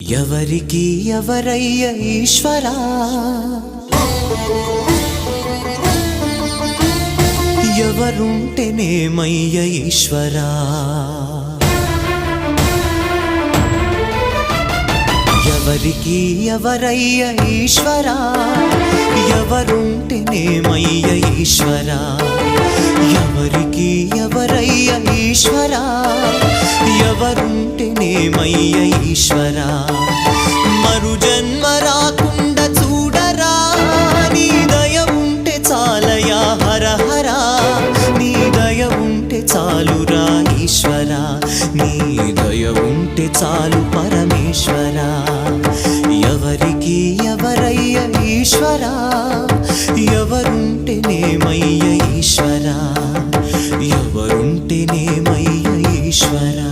ఎవరికి ఎవరయ్య ఈశ్వరా, ఎవరుంటేనేమయ్య ఈశ్వరా, ఎవరికి ఎవరయ్య ఈశ్వరా, ఎవరుంటేనేమయ్య ఈశ్వరా, ఎవరికి ఎవరయ్య ఈశ్వరా, ఎవరుంటేనేమయ్య ఈశ్వరా. మరు జన్మ రాకుండా చూడరా, నీ దయ ఉంటే చాలయా హర హరా, నీ దయ ఉంటే చాలురా ఈశ్వరా, నీ దయ ఉంటే చాలు పరమేశ్వరా. ఎవరికి ఎవరయ్య ఈశ్వరా, ఎవరుంటేనేమయ్య ఈశ్వరా, ఎవరుంటేనేమయ్య ఈశ్వరా.